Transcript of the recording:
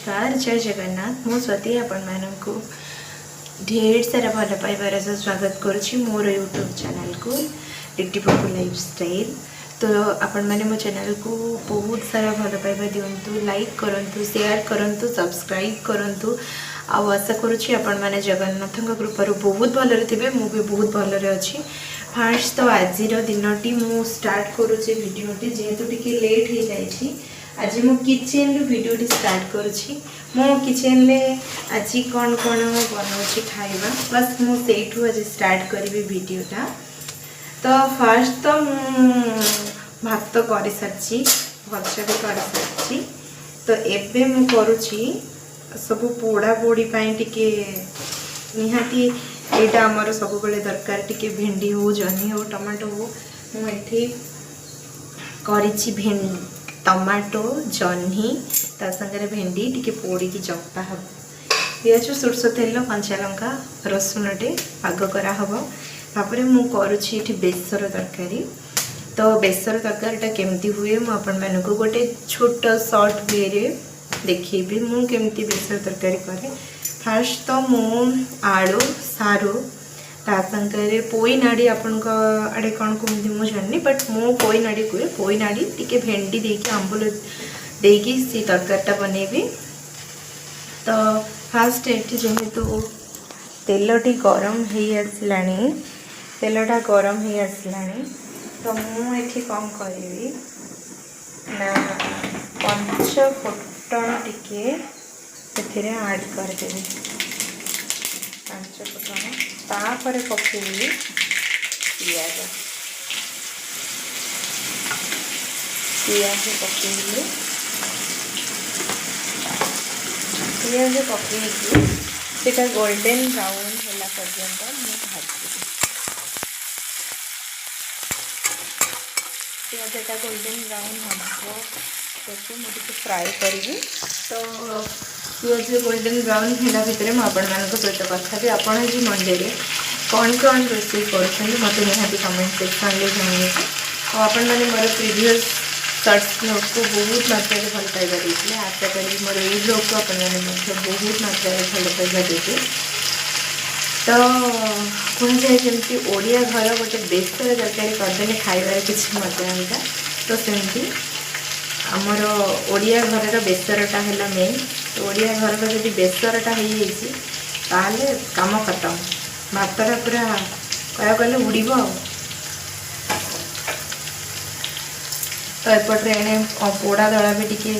नमस्कार जय जगन्नाथ मु स्वाति आपण मानक ढेर सारा भल पाइबार स्वागत करुच्ची मोर यूट्यूब चैनल को डिटी पप्पू लाइफस्टाइल। तो आपण मैंने मो चैनल को बहुत सारा भल पाइबा दिंतु, लाइक करंतु, शेयर करंतु, सब्सक्राइब करंतु। आशा करुच्ची आपण मैंने जगन्नाथ कृपार बहुत भलरे थे, मु भी बहुत भलरे अच्छी। फास्ट तो आज दिनटी मु स्टार्ट करुच्ची वीडियोटी जेहेतु टिके लेट हो जाइए। आज मो किचन रू वीडियो स्टार्ट करुच्ची। मो किचन ले आज कौन कौन बनाऊँगी खाइबा बस मुझे आज स्टार्ट करी वीडियोटा। तो फास्ट तो भात तो कर सारी, भजा भी कर सारी। तो एबे मु करुच्ची सब पोड़ा पोड़ी टिके निहाती एटा आमर सब बेले दरकार। टिके भेंडी हो, जह्नी हो, टमाटो हो, मुझे करी भेंडी टमाटो जह्नी ता संगे भेंडी टिके पोड़ी की चंपा हम पिज सोरष तेल कंचा लंका रसुणटे पाग करा हबो। तापर मु करुछि एठी बेसर तरकारी। तो बेसर तरकारीटा केमती हुए मु आपण मानकु गोटे छोट शॉर्ट वे रे देखिबी मु केमती बेसर तरकारी करे। फास्ट तो मु आलू सारू ता संगे पोई नाड़ी आपण आड़े कौन कहते मुझे जाननी, बट मो पोई नाड़ी कहे। पोई नाड़ी टिके भेंडी देकी आंबुल देकी सी तरकारीटा बनैबी। तो फास्ट ये जेहेतु तेलटी गरम हो आसलानी, तेलटा गरम हो आसलानी, तो मुझे कौन करी ना पंच फुटण टिके से ऐड करदेवी। पंच फुटण तापर पकेबी पियाज, पियाज पकेबी। पियाज पकईकी सेटा गोल्डन ब्राउन होला पर्यंत मु भाजी। पियाजटा गोल्डन ब्राउन हम मुझे फ्राए करी। तो पियाज गोल्डन ब्राउन होला भितर मुझे सहित कथा भी आप मंडे कौन कौन रोषे कर मत निहाती कमेंट सेक्शन में जानते। और आपण मैंने मोर प्रीवियस सर्ट्स ब्लॉग को बहुत मात्रा भल पाइबा देते। आशा करी मोर ये ब्लॉग को आपने बहुत मात्रा भल पाइबा देते। तो कहुए जमी ओडिया घर गोटे बेसर तरकारी करदे खाइबार किसी मजा आएगा। तो सेमती आमर ओडिया घर बेसरटा है मेन। तो ओडिया घर जब बेसरटा हो ताले काम खत्म, भातटा पूरा कह गले उड़ब। तो एपटे पोड़ा दड़ा भी टिके